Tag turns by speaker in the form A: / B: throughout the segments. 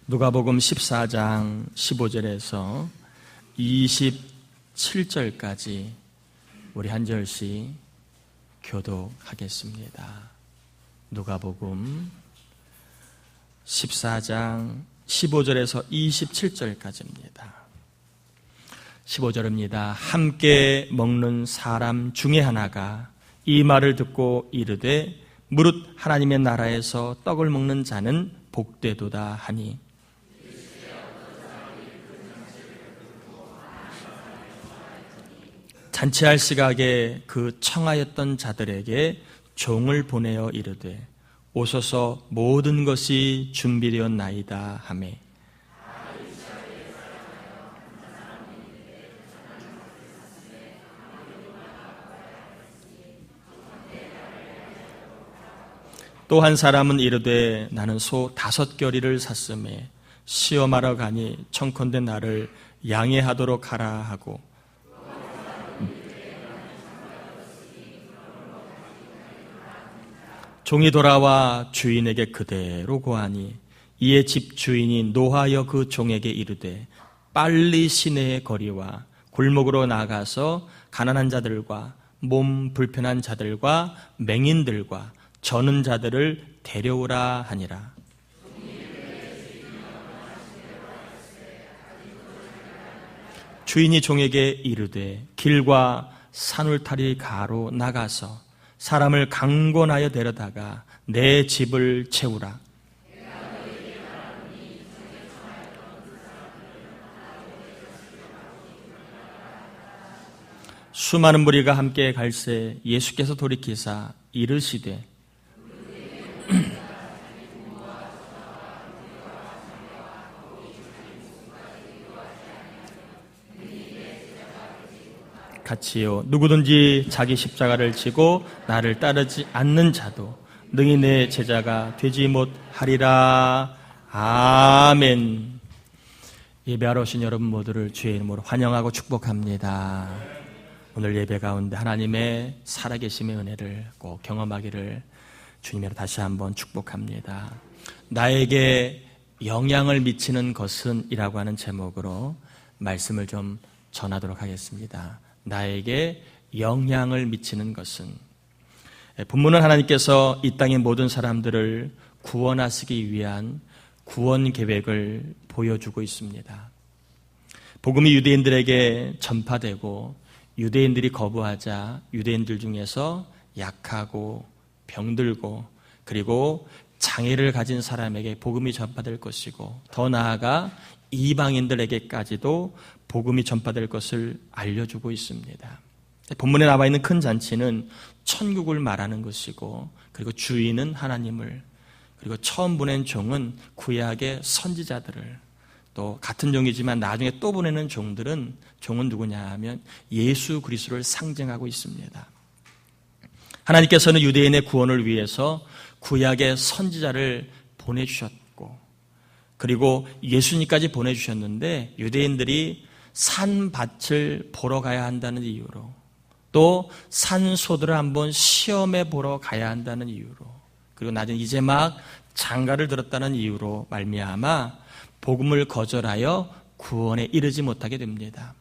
A: 누가복음 14장 15절에서 27절까지 우리 한 절씩 교독하겠습니다. 누가복음 14장 15절에서 27절까지입니다. 15절입니다. 함께 먹는 사람 중에 하나가 이 말을 듣고 이르되 무릇 하나님의 나라에서 떡을 먹는 자는 복되도다 하니 잔치할 시각에 그 청하였던 자들에게 종을 보내어 이르되 오소서 모든 것이 준비되었나이다 하매 또 한 사람은 이르되 나는 소 5겨리를 샀음에 시험하러 가니 청컨대 나를 양해하도록 하라 하고 종이 돌아와 주인에게 그대로 고하니 이에 집 주인이 노하여 그 종에게 이르되 빨리 시내의 거리와 골목으로 나가서 가난한 자들과 몸 불편한 자들과 맹인들과 저는 자들을 데려오라 하니라. 주인이 종에게 이르되 길과 산울타리 가로 나가서 사람을 강권하여 데려다가 내 집을 채우라. 수많은 무리가 함께 갈새 예수께서 돌이키사 이르시되 같이요 누구든지 자기 십자가를 지고 나를 따르지 않는 자도 능히 내 제자가 되지 못하리라. 아멘. 예배하러 오신 여러분 모두를 주의 이름으로 환영하고 축복합니다. 오늘 예배 가운데 하나님의 살아계심의 은혜를 꼭 경험하기를 주님으로 다시 한번 축복합니다. 나에게 영향을 미치는 것은 이라고 하는 제목으로 말씀을 좀 전하도록 하겠습니다. 나에게 영향을 미치는 것은, 본문은 하나님께서 이 땅의 모든 사람들을 구원하시기 위한 구원 계획을 보여주고 있습니다. 복음이 유대인들에게 전파되고 유대인들이 거부하자 유대인들 중에서 약하고 병들고 그리고 장애를 가진 사람에게 복음이 전파될 것이고 더 나아가 이방인들에게까지도 복음이 전파될 것을 알려주고 있습니다. 본문에 나와 있는 큰 잔치는 천국을 말하는 것이고 그리고 주인은 하나님을, 그리고 처음 보낸 종은 구약의 선지자들을, 또 같은 종이지만 나중에 또 보내는 종은 누구냐 하면 예수 그리스도를 상징하고 있습니다. 하나님께서는 유대인의 구원을 위해서 구약의 선지자를 보내주셨고 그리고 예수님까지 보내주셨는데 유대인들이 산밭을 보러 가야 한다는 이유로, 또 산소들을 한번 시험해 보러 가야 한다는 이유로, 그리고 나중에 이제 막 장가를 들었다는 이유로 말미암아 복음을 거절하여 구원에 이르지 못하게 됩니다.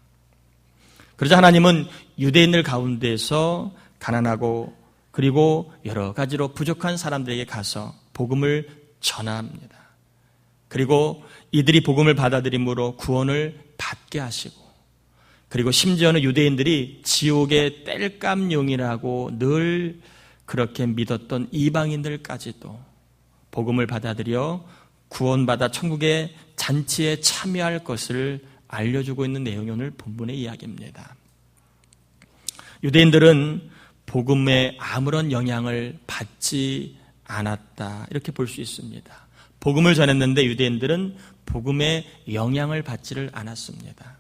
A: 그러자 하나님은 유대인들 가운데서 가난하고 그리고 여러 가지로 부족한 사람들에게 가서 복음을 전합니다. 그리고 이들이 복음을 받아들임으로 구원을 받게 하시고, 그리고 심지어는 유대인들이 지옥의 땔감용이라고 늘 그렇게 믿었던 이방인들까지도 복음을 받아들여 구원받아 천국의 잔치에 참여할 것을 알려주고 있는 내용이 오늘 본문의 이야기입니다. 유대인들은 복음에 아무런 영향을 받지 않았다, 이렇게 볼 수 있습니다. 복음을 전했는데 유대인들은 복음에 영향을 받지를 않았습니다.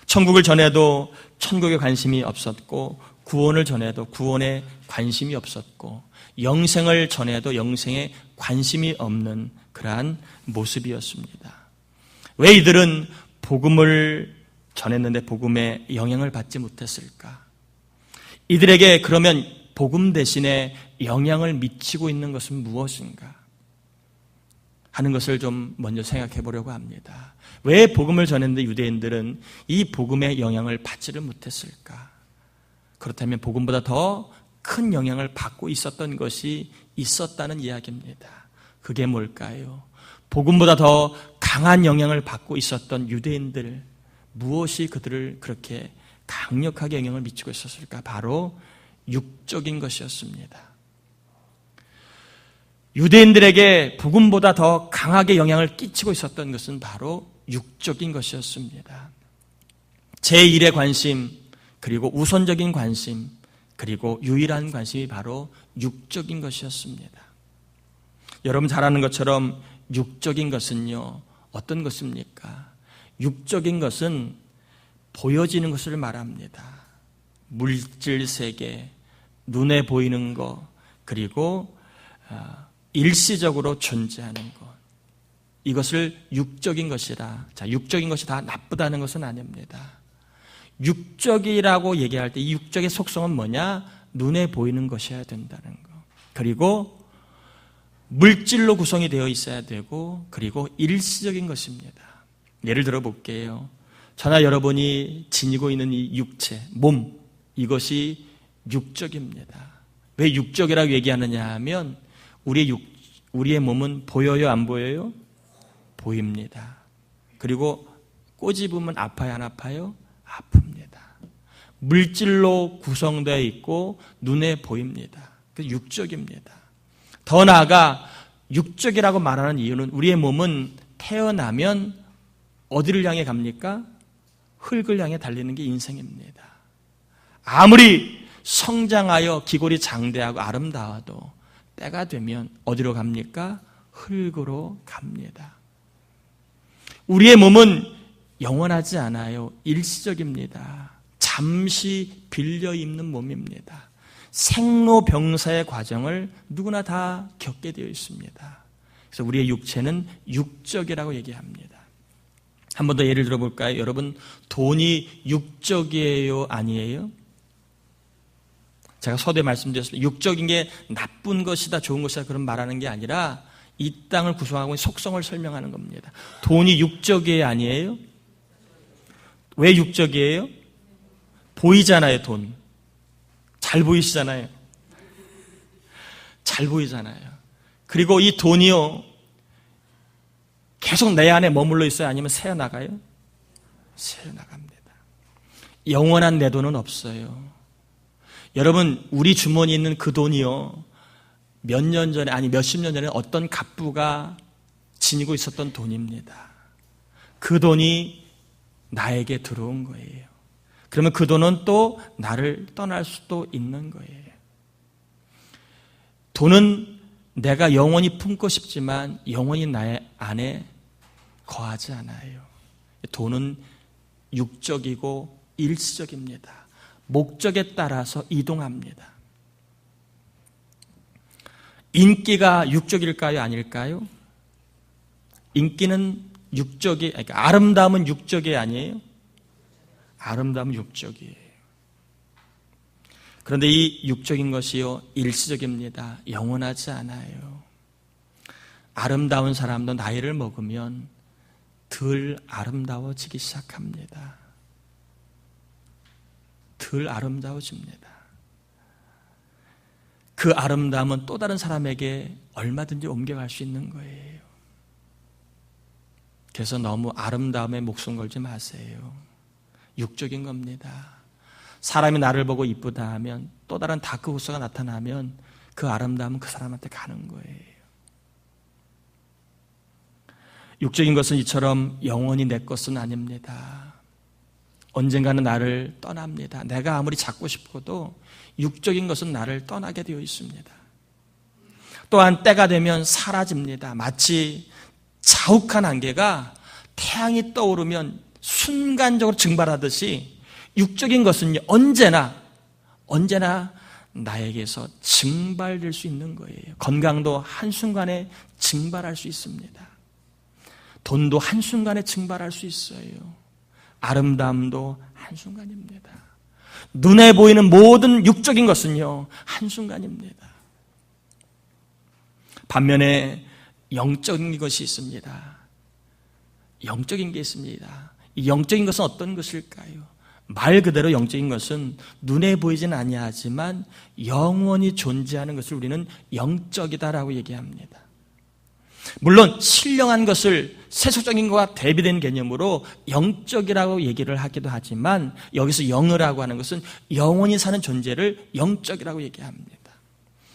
A: 천국을 전해도 천국에 관심이 없었고, 구원을 전해도 구원에 관심이 없었고, 영생을 전해도 영생에 관심이 없는 그러한 모습이었습니다. 왜 이들은 복음을 전했는데 복음에 영향을 받지 못했을까? 이들에게 그러면 복음 대신에 영향을 미치고 있는 것은 무엇인가? 하는 것을 좀 먼저 생각해 보려고 합니다. 왜 복음을 전했는데 유대인들은 이 복음의 영향을 받지를 못했을까? 그렇다면 복음보다 더 큰 영향을 받고 있었던 것이 있었다는 이야기입니다. 그게 뭘까요? 복음보다 더 강한 영향을 받고 있었던 유대인들, 무엇이 그들을 그렇게 강력하게 영향을 미치고 있었을까? 바로 육적인 것이었습니다. 유대인들에게 복음보다 더 강하게 영향을 끼치고 있었던 것은 바로 육적인 것이었습니다. 제1의 관심, 그리고 우선적인 관심, 그리고 유일한 관심이 바로 육적인 것이었습니다. 여러분 잘 아는 것처럼 육적인 것은요, 어떤 것입니까? 육적인 것은 보여지는 것을 말합니다. 물질 세계, 눈에 보이는 것, 그리고 일시적으로 존재하는 것. 이것을 육적인 것이라. 자, 육적인 것이 다 나쁘다는 것은 아닙니다. 육적이라고 얘기할 때 이 육적의 속성은 뭐냐? 눈에 보이는 것이어야 된다는 것. 그리고 물질로 구성이 되어 있어야 되고, 그리고 일시적인 것입니다. 예를 들어 볼게요. 저나 여러분이 지니고 있는 이 육체, 몸, 이것이 육적입니다. 왜 육적이라고 얘기하느냐 하면 우리의 몸은 보여요, 안 보여요? 보입니다. 그리고 꼬집으면 아파요, 안 아파요? 아픕니다. 물질로 구성되어 있고 눈에 보입니다. 그래서 육적입니다. 더 나아가 육적이라고 말하는 이유는 우리의 몸은 태어나면 어디를 향해 갑니까? 흙을 향해 달리는 게 인생입니다. 아무리 성장하여 기골이 장대하고 아름다워도 때가 되면 어디로 갑니까? 흙으로 갑니다. 우리의 몸은 영원하지 않아요. 일시적입니다. 잠시 빌려 입는 몸입니다. 생로병사의 과정을 누구나 다 겪게 되어 있습니다. 그래서 우리의 육체는 육적이라고 얘기합니다. 한 번 더 예를 들어볼까요? 여러분, 돈이 육적이에요? 아니에요? 제가 서두에 말씀드렸습니다. 육적인 게 나쁜 것이다, 좋은 것이다 그런 말하는 게 아니라 이 땅을 구성하고 있는 속성을 설명하는 겁니다. 돈이 육적이에요? 아니에요? 왜 육적이에요? 보이잖아요, 돈. 잘 보이시잖아요. 잘 보이잖아요. 그리고 이 돈이요, 계속 내 안에 머물러 있어요? 아니면 새어나가요? 새어나갑니다. 영원한 내 돈은 없어요. 여러분, 우리 주머니에 있는 그 돈이요, 몇 년 전에, 아니 몇십 년 전에 어떤 갑부가 지니고 있었던 돈입니다. 그 돈이 나에게 들어온 거예요. 그러면 그 돈은 또 나를 떠날 수도 있는 거예요. 돈은 내가 영원히 품고 싶지만 영원히 나의 안에 거하지 않아요. 돈은 육적이고 일시적입니다. 목적에 따라서 이동합니다. 인기가 육적일까요? 아닐까요? 인기는 육적이, 그러니까 아름다움은 육적이 아니에요? 아름다움은 육적이에요. 그런데 이 육적인 것이요, 일시적입니다. 영원하지 않아요. 아름다운 사람도 나이를 먹으면 덜 아름다워지기 시작합니다. 덜 아름다워집니다. 그 아름다움은 또 다른 사람에게 얼마든지 옮겨갈 수 있는 거예요. 그래서 너무 아름다움에 목숨 걸지 마세요. 육적인 겁니다. 사람이 나를 보고 이쁘다 하면 또 다른 다크 호스가 나타나면 그 아름다움은 그 사람한테 가는 거예요. 육적인 것은 이처럼 영원히 내 것은 아닙니다. 언젠가는 나를 떠납니다. 내가 아무리 찾고 싶어도 육적인 것은 나를 떠나게 되어 있습니다. 또한 때가 되면 사라집니다. 마치 자욱한 안개가 태양이 떠오르면 순간적으로 증발하듯이 육적인 것은 언제나 나에게서 증발될 수 있는 거예요. 건강도 한순간에 증발할 수 있습니다. 돈도 한순간에 증발할 수 있어요. 아름다움도 한순간입니다. 눈에 보이는 모든 육적인 것은요, 한순간입니다. 반면에 영적인 것이 있습니다. 영적인 게 있습니다. 이 영적인 것은 어떤 것일까요? 말 그대로 영적인 것은 눈에 보이지는 아니하지만 영원히 존재하는 것을 우리는 영적이다라고 얘기합니다. 물론 신령한 것을 세속적인 것과 대비된 개념으로 영적이라고 얘기를 하기도 하지만 여기서 영이라고 하는 것은 영원히 사는 존재를 영적이라고 얘기합니다.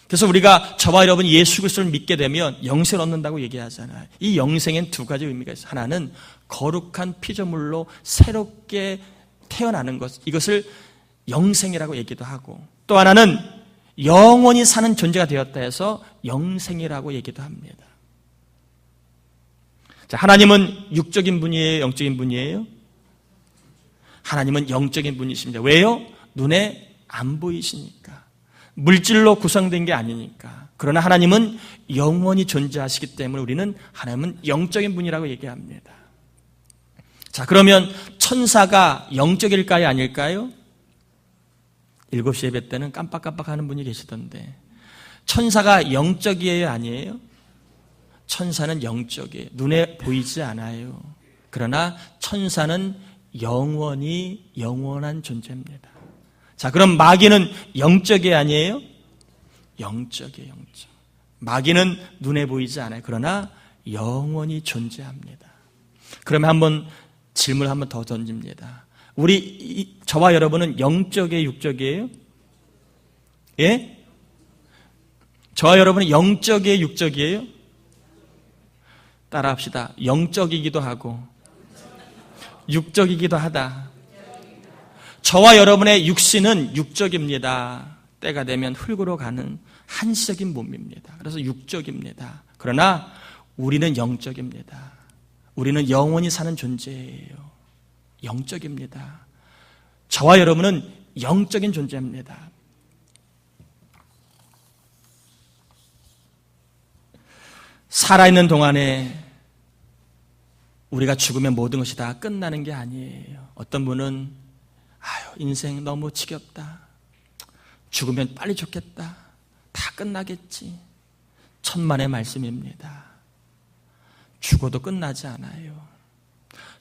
A: 그래서 우리가 저와 여러분이 예수 그리스도를 믿게 되면 영생을 얻는다고 얘기하잖아요. 이 영생엔 두 가지 의미가 있어요. 하나는 거룩한 피조물로 새롭게 태어나는 것, 이것을 영생이라고 얘기도 하고, 또 하나는 영원히 사는 존재가 되었다 해서 영생이라고 얘기도 합니다. 자, 하나님은 육적인 분이에요? 영적인 분이에요? 하나님은 영적인 분이십니다. 왜요? 눈에 안 보이시니까. 물질로 구성된 게 아니니까. 그러나 하나님은 영원히 존재하시기 때문에 우리는 하나님은 영적인 분이라고 얘기합니다. 자, 그러면 천사가 영적일까요? 아닐까요? 7시 예배 때는 깜빡깜빡 하는 분이 계시던데, 천사가 영적이에요? 아니에요? 천사는 영적이에요. 눈에 보이지 않아요. 그러나 천사는 영원한 존재입니다. 자, 그럼 마귀는 영적이 아니에요? 영적이에요, 영적. 마귀는 눈에 보이지 않아요. 그러나 영원히 존재합니다. 그러면 한번 질문 한번 더 던집니다. 저와 여러분은 영적이에요, 육적이에요? 예? 저와 여러분은 영적이에요, 육적이에요? 따라합시다. 영적이기도 하고 육적이기도 하다. 저와 여러분의 육신은 육적입니다. 때가 되면 흙으로 가는 한시적인 몸입니다. 그래서 육적입니다. 그러나 우리는 영적입니다. 우리는 영원히 사는 존재예요. 영적입니다. 저와 여러분은 영적인 존재입니다. 살아있는 동안에 우리가 죽으면 모든 것이 다 끝나는 게 아니에요. 어떤 분은 인생 너무 지겹다. 죽으면 빨리 죽겠다. 다 끝나겠지. 천만의 말씀입니다. 죽어도 끝나지 않아요.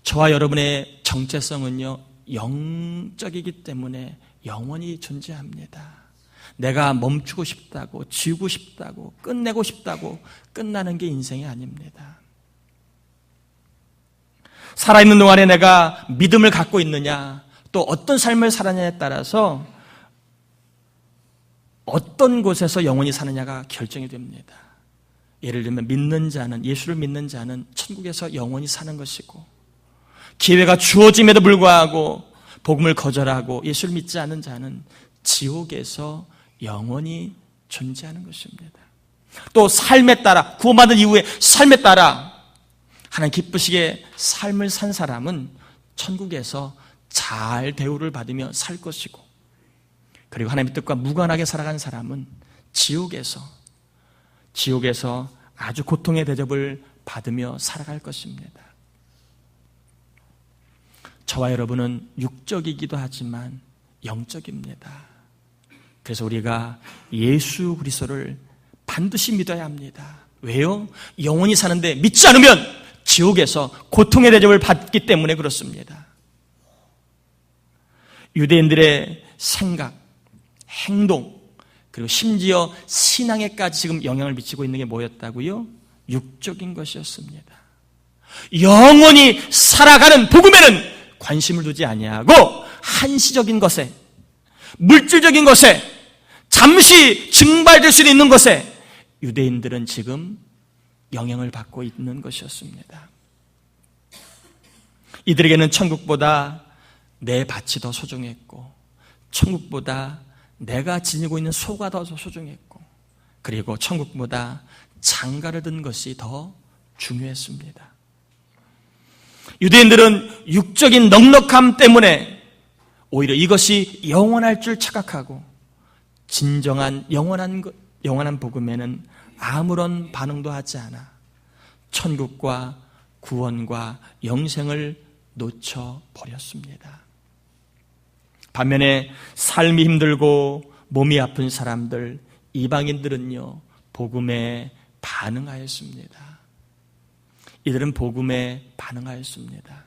A: 저와 여러분의 정체성은요, 영적이기 때문에 영원히 존재합니다. 내가 멈추고 싶다고, 지우고 싶다고, 끝내고 싶다고 끝나는 게 인생이 아닙니다. 살아있는 동안에 내가 믿음을 갖고 있느냐, 또 어떤 삶을 살았냐에 따라서 어떤 곳에서 영원히 사느냐가 결정이 됩니다. 예를 들면 믿는 자는, 예수를 믿는 자는 천국에서 영원히 사는 것이고, 기회가 주어짐에도 불구하고 복음을 거절하고 예수를 믿지 않는 자는 지옥에서 영원히 존재하는 것입니다. 또 삶에 따라, 구원받은 이후에 삶에 따라 하나님 기쁘시게 삶을 산 사람은 천국에서 잘 대우를 받으며 살 것이고, 그리고 하나님의 뜻과 무관하게 살아간 사람은 지옥에서 아주 고통의 대접을 받으며 살아갈 것입니다. 저와 여러분은 육적이기도 하지만 영적입니다. 그래서 우리가 예수 그리스도를 반드시 믿어야 합니다. 왜요? 영원히 사는데 믿지 않으면 지옥에서 고통의 대접을 받기 때문에 그렇습니다. 유대인들의 생각, 행동, 그리고 심지어 신앙에까지 지금 영향을 미치고 있는 게 뭐였다고요? 육적인 것이었습니다. 영원히 살아가는 복음에는 관심을 두지 아니하고 한시적인 것에, 물질적인 것에, 잠시 증발될 수 있는 것에 유대인들은 지금 영향을 받고 있는 것이었습니다. 이들에게는 천국보다 내 밭이 더 소중했고, 천국보다 내가 지니고 있는 소가 더 소중했고, 그리고 천국보다 장가를 든 것이 더 중요했습니다. 유대인들은 육적인 넉넉함 때문에 오히려 이것이 영원할 줄 착각하고, 진정한 영원한 복음에는 아무런 반응도 하지 않아 천국과 구원과 영생을 놓쳐버렸습니다. 반면에 삶이 힘들고 몸이 아픈 사람들, 이방인들은요, 복음에 반응하였습니다. 이들은 복음에 반응하였습니다.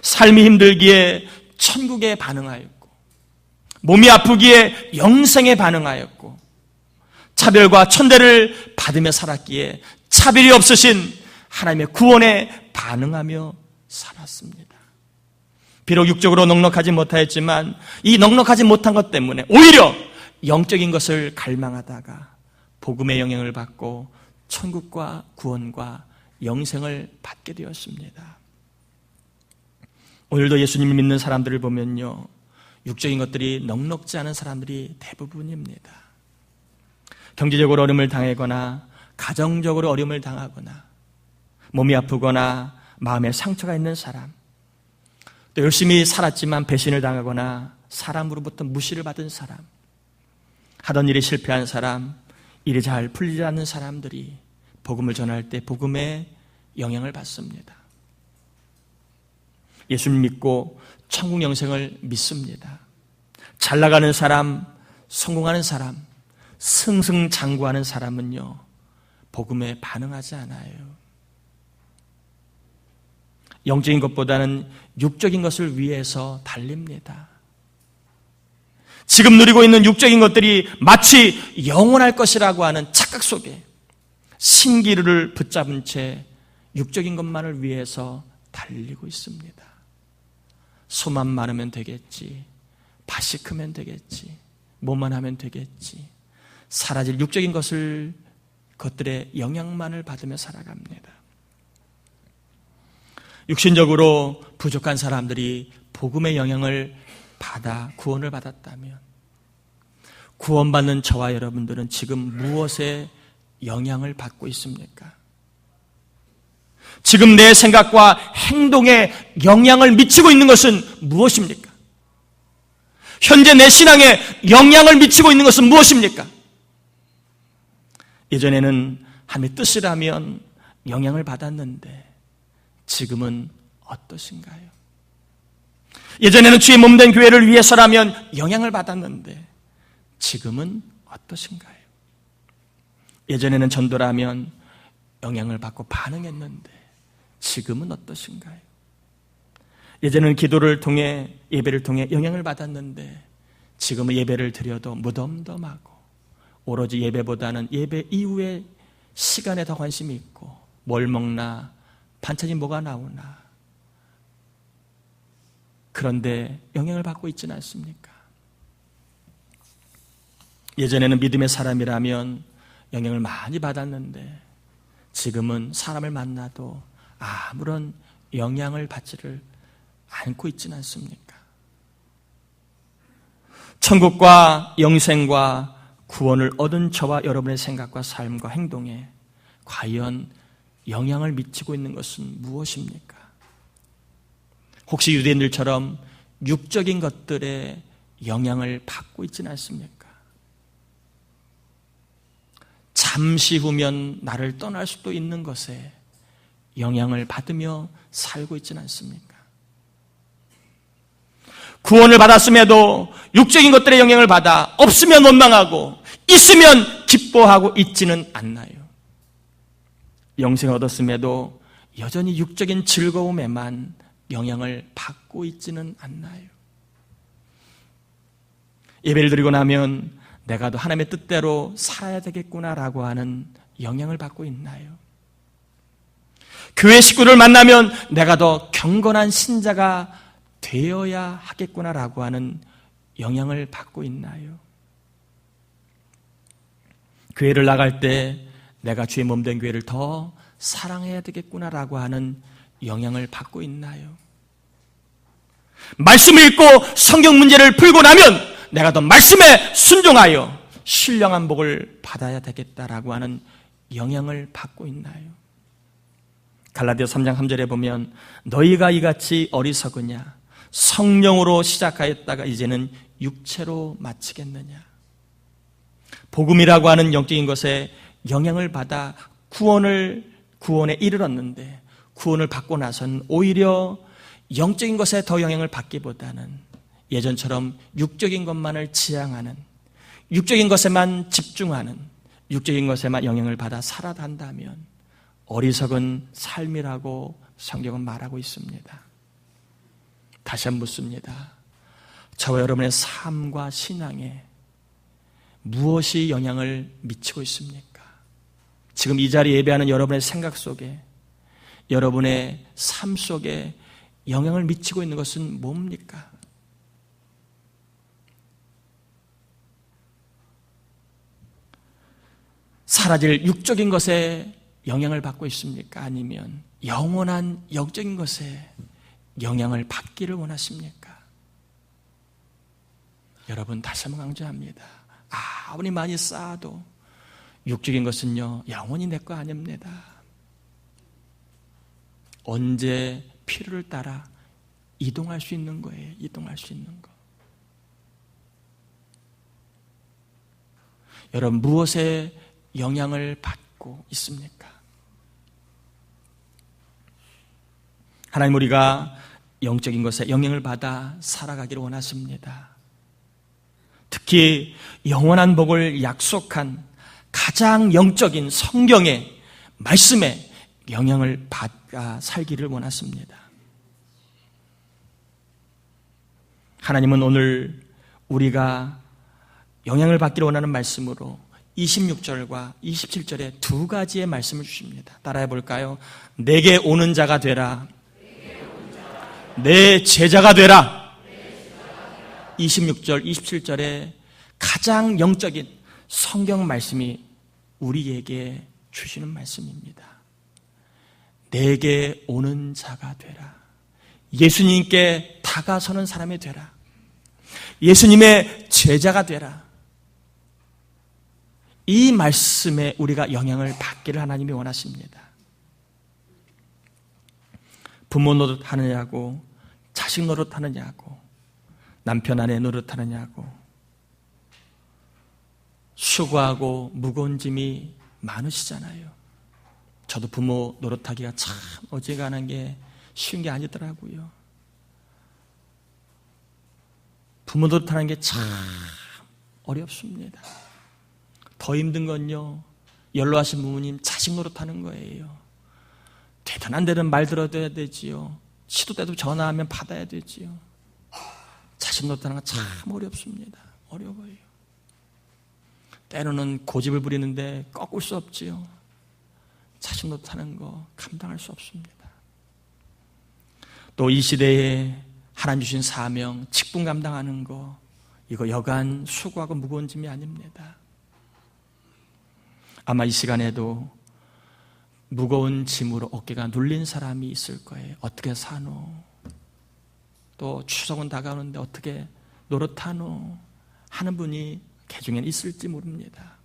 A: 삶이 힘들기에 천국에 반응하였고, 몸이 아프기에 영생에 반응하였고, 차별과 천대를 받으며 살았기에 차별이 없으신 하나님의 구원에 반응하며 살았습니다. 비록 육적으로 넉넉하지 못하였지만 이 넉넉하지 못한 것 때문에 오히려 영적인 것을 갈망하다가 복음의 영향을 받고 천국과 구원과 영생을 받게 되었습니다. 오늘도 예수님을 믿는 사람들을 보면요, 육적인 것들이 넉넉지 않은 사람들이 대부분입니다. 경제적으로 어려움을 당하거나 가정적으로 어려움을 당하거나 몸이 아프거나 마음에 상처가 있는 사람, 또 열심히 살았지만 배신을 당하거나 사람으로부터 무시를 받은 사람, 하던 일이 실패한 사람, 일이 잘 풀리지 않는 사람들이 복음을 전할 때 복음의 영향을 받습니다. 예수를 믿고 천국 영생을 믿습니다. 잘 나가는 사람, 성공하는 사람, 승승장구하는 사람은요, 복음에 반응하지 않아요. 영적인 것보다는 육적인 것을 위해서 달립니다. 지금 누리고 있는 육적인 것들이 마치 영원할 것이라고 하는 착각 속에 신기루를 붙잡은 채 육적인 것만을 위해서 달리고 있습니다. 소만 많으면 되겠지, 밭이 크면 되겠지, 뭐만 하면 되겠지, 사라질 육적인 것들의 영향만을 받으며 살아갑니다. 육신적으로 부족한 사람들이 복음의 영향을 받아 구원을 받았다면, 구원받는 저와 여러분들은 지금 무엇에 영향을 받고 있습니까? 지금 내 생각과 행동에 영향을 미치고 있는 것은 무엇입니까? 현재 내 신앙에 영향을 미치고 있는 것은 무엇입니까? 예전에는 하나님의 뜻이라면 영향을 받았는데 지금은 어떠신가요? 예전에는 주의 몸된 교회를 위해서라면 영향을 받았는데 지금은 어떠신가요? 예전에는 전도라면 영향을 받고 반응했는데 지금은 어떠신가요? 예전에는 기도를 통해, 예배를 통해 영향을 받았는데 지금은 예배를 드려도 무덤덤하고 오로지 예배보다는 예배 이후의 시간에 더 관심이 있고, 뭘 먹나, 반찬이 뭐가 나오나, 그런데 영향을 받고 있지는 않습니까? 예전에는 믿음의 사람이라면 영향을 많이 받았는데 지금은 사람을 만나도 아무런 영향을 받지를 않고 있지는 않습니까? 천국과 영생과 구원을 얻은 저와 여러분의 생각과 삶과 행동에 과연 영향을 미치고 있는 것은 무엇입니까? 혹시 유대인들처럼 육적인 것들에 영향을 받고 있지는 않습니까? 잠시 후면 나를 떠날 수도 있는 것에 영향을 받으며 살고 있지는 않습니까? 구원을 받았음에도 육적인 것들의 영향을 받아 없으면 원망하고 있으면 기뻐하고 있지는 않나요? 영생을 얻었음에도 여전히 육적인 즐거움에만 영향을 받고 있지는 않나요? 예배를 드리고 나면 내가 더 하나님의 뜻대로 살아야 되겠구나라고 하는 영향을 받고 있나요? 교회 식구를 만나면 내가 더 경건한 신자가 되어야 하겠구나라고 하는 영향을 받고 있나요? 교회를 나갈 때 내가 주의 몸된 교회를 더 사랑해야 되겠구나라고 하는 영향을 받고 있나요? 말씀을 읽고 성경 문제를 풀고 나면 내가 더 말씀에 순종하여 신령한 복을 받아야 되겠다라고 하는 영향을 받고 있나요? 갈라디아서 3장 3절에 보면 너희가 이같이 어리석으냐, 성령으로 시작하였다가 이제는 육체로 마치겠느냐. 복음이라고 하는 영적인 것에 영향을 받아 구원에 이르렀는데 구원을 받고 나서는 오히려 영적인 것에 더 영향을 받기보다는 예전처럼 육적인 것만을 지향하는, 육적인 것에만 집중하는, 육적인 것에만 영향을 받아 살아간다면 어리석은 삶이라고 성경은 말하고 있습니다. 다시 한번 묻습니다. 저와 여러분의 삶과 신앙에 무엇이 영향을 미치고 있습니까? 지금 이 자리에 예배하는 여러분의 생각 속에, 여러분의 삶 속에 영향을 미치고 있는 것은 뭡니까? 사라질 육적인 것에 영향을 받고 있습니까? 아니면 영원한 영적인 것에 영향을 받기를 원하십니까? 여러분, 다시 한번 강조합니다. 아무리 많이 쌓아도 육적인 것은요, 영원히 내 거 아닙니다. 언제 필요를 따라 이동할 수 있는 거예요. 이동할 수 있는 거. 여러분, 무엇에 영향을 받고 있습니까? 하나님, 우리가 영적인 것에 영향을 받아 살아가기를 원하십니다. 특히 영원한 복을 약속한 가장 영적인 성경의 말씀에 영향을 받아 살기를 원하십니다. 하나님은 오늘 우리가 영향을 받기를 원하는 말씀으로 26절과 27절에 두 가지의 말씀을 주십니다. 따라해 볼까요? 내게 오는 자가 되라. 내 제자가 되라. 26절, 27절에 가장 영적인 성경 말씀이 우리에게 주시는 말씀입니다. 내게 오는 자가 되라. 예수님께 다가서는 사람이 되라. 예수님의 제자가 되라. 이 말씀에 우리가 영향을 받기를 하나님이 원하십니다. 부모 노릇하느냐고, 자식 노릇하느냐고, 남편 아내 노릇하느냐고, 수고하고 무거운 짐이 많으시잖아요. 저도 부모 노릇하기가 참 어지간한 게 쉬운 게 아니더라고요. 부모 노릇하는 게 참 어렵습니다. 더 힘든 건요, 연로하신 부모님 자식 노릇하는 거예요. 대단한 데는 말 들어야 되지요. 시도 때도 전화하면 받아야 되지요. 자식 노릇하는 건 참 어렵습니다. 어려워요. 때로는 고집을 부리는데 꺾을 수 없지요. 자식 노릇하는 거 감당할 수 없습니다. 또 이 시대에 하나님 주신 사명, 직분 감당하는 거, 이거 여간 수고하고 무거운 짐이 아닙니다. 아마 이 시간에도 무거운 짐으로 어깨가 눌린 사람이 있을 거예요. 어떻게 사노? 또 추석은 다가오는데 어떻게 노릇하노? 하는 분이 개중엔 있을지 모릅니다.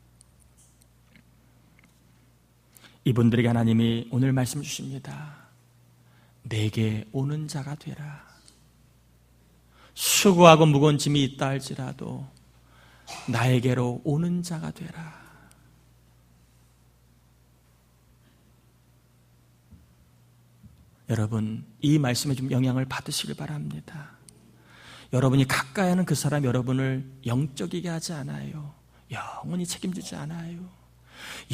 A: 이분들에게 하나님이 오늘 말씀 주십니다. 내게 오는 자가 되라. 수고하고 무거운 짐이 있다 할지라도 나에게로 오는 자가 되라. 여러분, 이 말씀에 좀 영향을 받으시길 바랍니다. 여러분이 가까이 하는 그 사람 여러분을 영적이게 하지 않아요. 영원히 책임지지 않아요.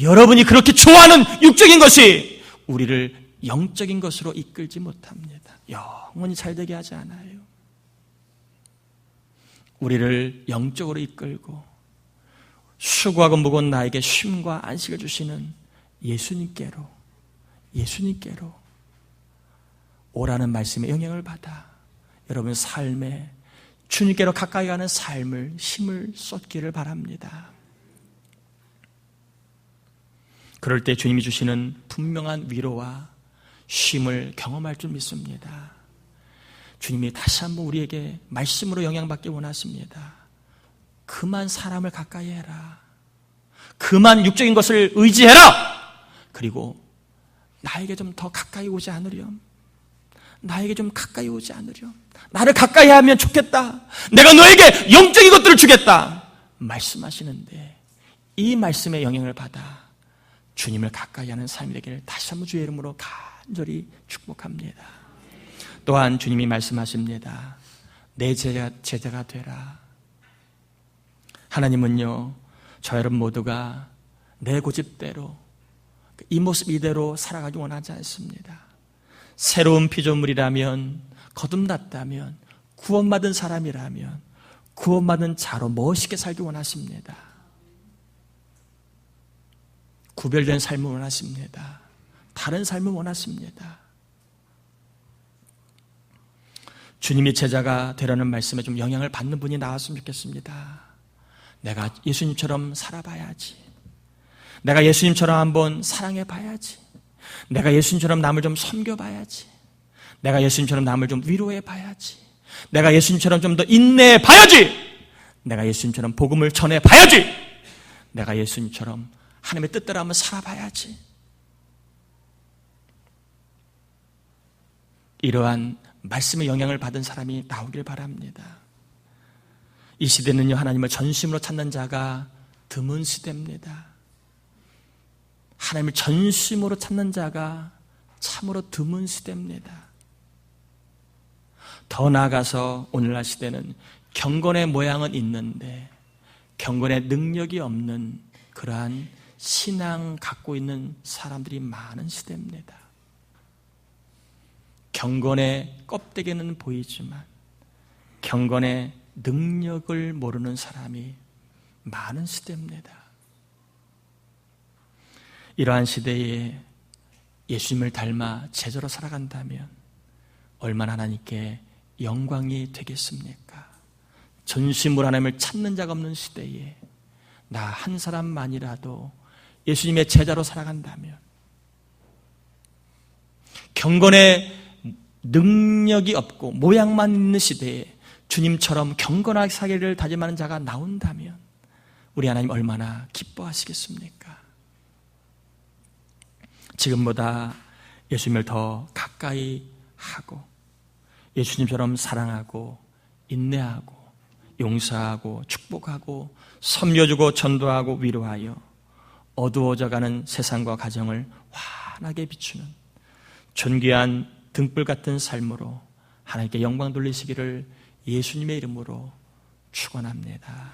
A: 여러분이 그렇게 좋아하는 육적인 것이 우리를 영적인 것으로 이끌지 못합니다. 영원히 잘되게 하지 않아요. 우리를 영적으로 이끌고 수고하고 무거운 나에게 쉼과 안식을 주시는 예수님께로 오라는 말씀에 영향을 받아 여러분 삶에 주님께로 가까이 가는 삶을 힘을 쏟기를 바랍니다. 그럴 때 주님이 주시는 분명한 위로와 쉼을 경험할 줄 믿습니다. 주님이 다시 한번 우리에게 말씀으로 영향받기 원하십니다. 그만 사람을 가까이 해라. 그만 육적인 것을 의지해라. 그리고 나에게 좀 더 가까이 오지 않으렴. 나에게 좀 가까이 오지 않으렴. 나를 가까이 하면 좋겠다. 내가 너에게 영적인 것들을 주겠다. 말씀하시는데 이 말씀의 영향을 받아 주님을 가까이 하는 삶이 되기를 다시 한번 주의 이름으로 간절히 축복합니다. 또한 주님이 말씀하십니다. 내 제자가 되라. 하나님은요, 저 여러분 모두가 내 고집대로 이 모습 이대로 살아가기 원하지 않습니다. 새로운 피조물이라면, 거듭났다면, 구원받은 사람이라면 구원받은 자로 멋있게 살기 원하십니다. 구별된 삶을 원하십니다. 다른 삶을 원하십니다. 주님이 제자가 되라는 말씀에 좀 영향을 받는 분이 나왔으면 좋겠습니다. 내가 예수님처럼 살아봐야지. 내가 예수님처럼 한번 사랑해봐야지. 내가 예수님처럼 남을 좀 섬겨봐야지. 내가 예수님처럼 남을 좀 위로해봐야지. 내가 예수님처럼 좀 더 인내해봐야지. 내가 예수님처럼 복음을 전해봐야지. 내가 예수님처럼 하나님의 뜻대로 한번 살아봐야지. 이러한 말씀의 영향을 받은 사람이 나오길 바랍니다. 이 시대는요, 하나님을 전심으로 찾는 자가 드문 시대입니다. 하나님을 전심으로 찾는 자가 참으로 드문 시대입니다. 더 나아가서 오늘날 시대는 경건의 모양은 있는데 경건의 능력이 없는 그러한 신앙 갖고 있는 사람들이 많은 시대입니다. 경건의 껍데기는 보이지만 경건의 능력을 모르는 사람이 많은 시대입니다. 이러한 시대에 예수님을 닮아 제자로 살아간다면 얼마나 하나님께 영광이 되겠습니까? 전심으로 하나님을 찾는 자가 없는 시대에 나 한 사람만이라도 예수님의 제자로 살아간다면, 경건의 능력이 없고 모양만 있는 시대에 주님처럼 경건하게 살기를 다짐하는 자가 나온다면 우리 하나님 얼마나 기뻐하시겠습니까? 지금보다 예수님을 더 가까이 하고 예수님처럼 사랑하고 인내하고 용서하고 축복하고 섬겨주고 전도하고 위로하여 어두워져가는 세상과 가정을 환하게 비추는 존귀한 등불 같은 삶으로 하나님께 영광 돌리시기를 예수님의 이름으로 축원합니다.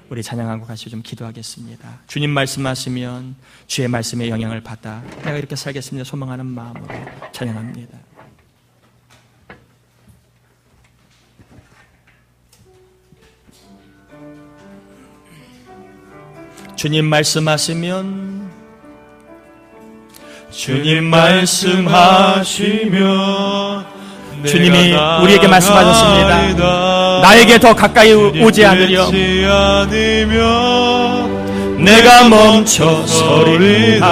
A: 우리 찬양하고 같이 좀 기도하겠습니다. 주님 말씀하시면 주의 말씀에 영향을 받아 내가 이렇게 살겠습니다 소망하는 마음으로 찬양합니다. 주님 말씀하시면 주님이 우리에게 말씀하셨습니다. 나에게 더 가까이 오지 않으려 내가 멈춰서리다.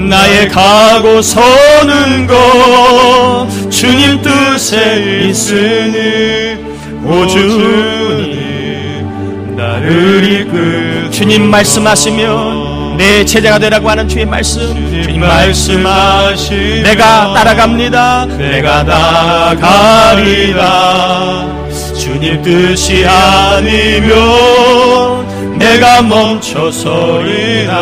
A: 나의 가고 서는 것 주님 뜻에 있으니 오 주님 나를 이끌. 주님 말씀하시면 내 제자가 되라고 하는 주의 말씀, 주님 말씀하시 내가 따라갑니다. 내가 나아가리라. 주님 뜻이 아니면 내가 멈춰서리라.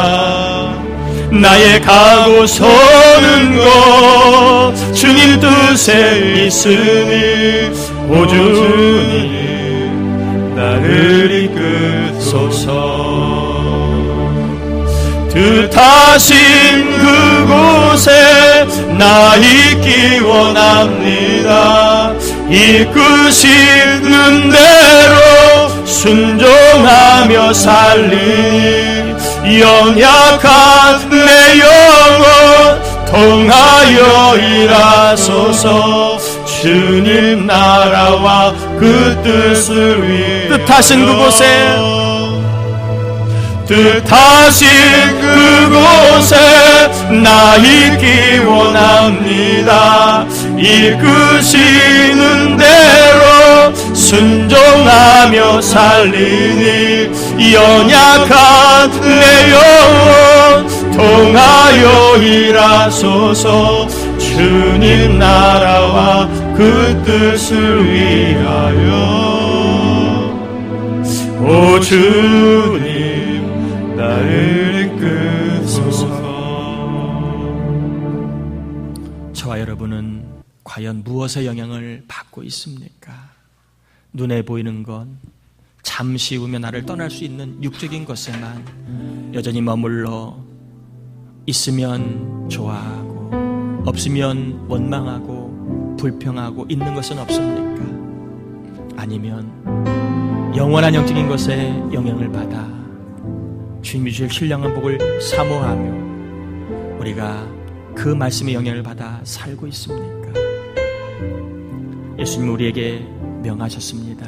A: 나의 가고 서는 것 주님 뜻에 있으니 오 주님 나를 이끌소서. 뜻하신 그곳에 나 있기 원합니다. 이끄시는 대로 순종하며 살리니 연약한 내 영혼 통하여 일하소서. 주님 나라와 그 뜻을 위하여 뜻하신 그곳에 나 있기 원합니다. 이끄시는 대로 순종하며 살리니 연약한 내 영혼 통하여 일하소서. 주님 나라와 그 뜻을 위하여 오 주님 나를 이끌소서. 저와 여러분은 과연 무엇의 영향을 받고 있습니까? 눈에 보이는 것, 잠시 후면 나를 떠날 수 있는 육적인 것에만 여전히 머물러 있으면 좋아하고 없으면 원망하고 불평하고 있는 것은 없습니까? 아니면 영원한 영적인 것에 영향을 받아 주님이 주실 신령한 복을 사모하며 우리가 그 말씀의 영향을 받아 살고 있습니까? 예수님은 우리에게 명하셨습니다.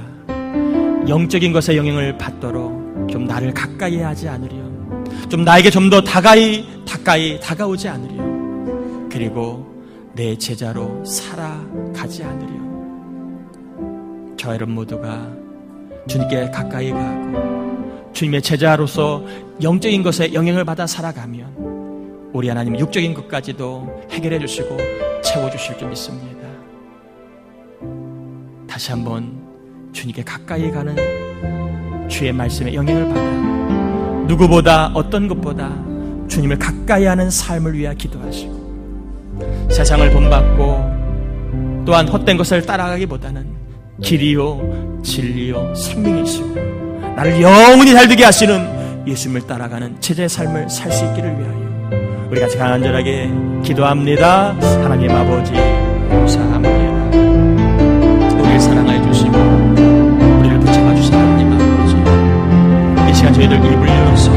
A: 영적인 것에 영향을 받도록 좀 나를 가까이 하지 않으렴, 좀 나에게 좀 더 가까이 다가오지 않으렴, 그리고 내 제자로 살아가지 않으렴. 저와 여러분 모두가 주님께 가까이 가고 주님의 제자로서 영적인 것에 영향을 받아 살아가면 우리 하나님 육적인 것까지도 해결해 주시고 채워주실 줄 믿습니다. 다시 한번 주님께 가까이 가는 주의 말씀에 영향을 받아 누구보다 어떤 것보다 주님을 가까이 하는 삶을 위하여 기도하시고 세상을 본받고 또한 헛된 것을 따라가기보다는 길이요 진리요 생명이시고 나를 영원히 살게 하시는 예수님을 따라가는 제자의 삶을 살 수 있기를 위하여 우리 같이 간절하게 기도합니다. 하나님 아버지 감사합니다. 우리를 사랑하여 주시고 우리를 붙잡아 주신 하나님 아버지, 이 시간 저희들 입을 열어서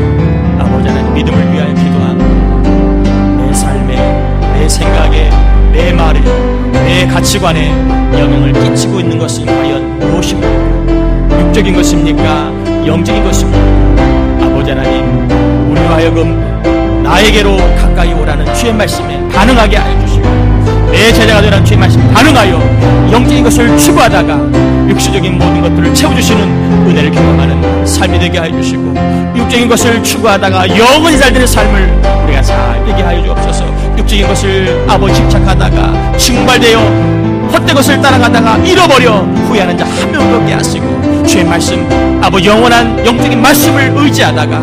A: 아버지 하나님 믿음을 위하여 기도합니다. 내 삶에, 내 생각에, 내 말에, 내 가치관에 영향을 끼치고 있는 것은 과연 무엇입니까? 육적인 것입니까? 영적인 것입니까? 아버지 하나님, 우리로 하여금 나에게로 가까이 오라는 주의 말씀에 반응하게 하여 주시고 내 제자가 되라는 주의 말씀에 반응하여 영적인 것을 추구하다가 육신적인 모든 것들을 채워주시는 은혜를 경험하는 삶이 되게 하여 주시고 육적인 것을 추구하다가 영원히 살되는 삶을 우리가 살게 하여 주옵소서. 육적인 것을 아버지 집착하다가 증발되어 헛된 것을 따라가다가 잃어버려 후회하는 자 한 명도 없게 하시고 주의 말씀 아버지 영원한 영적인 말씀을 의지하다가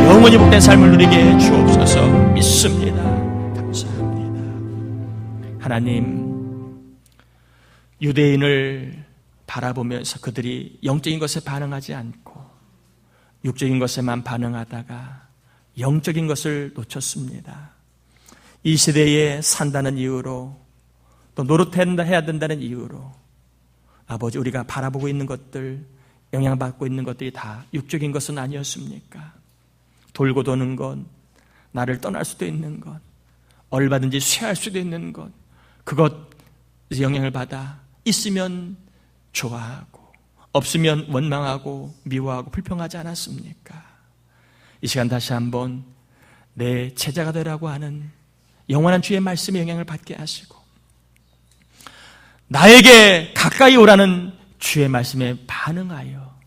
A: 영원히 복된 삶을 누리게 해 주옵소서. 믿습니다. 감사합니다. 하나님, 유대인을 바라보면서 그들이 영적인 것에 반응하지 않고 육적인 것에만 반응하다가 영적인 것을 놓쳤습니다. 이 시대에 산다는 이유로 또 노릇해야 된다는 이유로 아버지 우리가 바라보고 있는 것들, 영향받고 있는 것들이 다 육적인 것은 아니었습니까? 돌고 도는 것, 나를 떠날 수도 있는 것, 얼마든지 쇠할 수도 있는 것, 그것 영향을 받아 있으면 좋아하고 없으면 원망하고 미워하고 불평하지 않았습니까? 이 시간 다시 한번 내 제자가 되라고 하는 영원한 주의 말씀에 영향을 받게 하시고 나에게 가까이 오라는 주의 말씀에 반응하여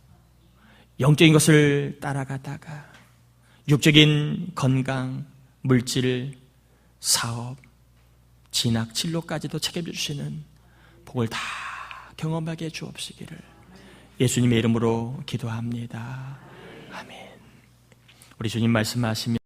A: 영적인 것을 따라가다가 육적인 건강, 물질, 사업, 진학, 진로까지도 책임져 주시는 복을 다 경험하게 해 주옵시기를 예수님의 이름으로 기도합니다. 아멘. 우리 주님 말씀하시면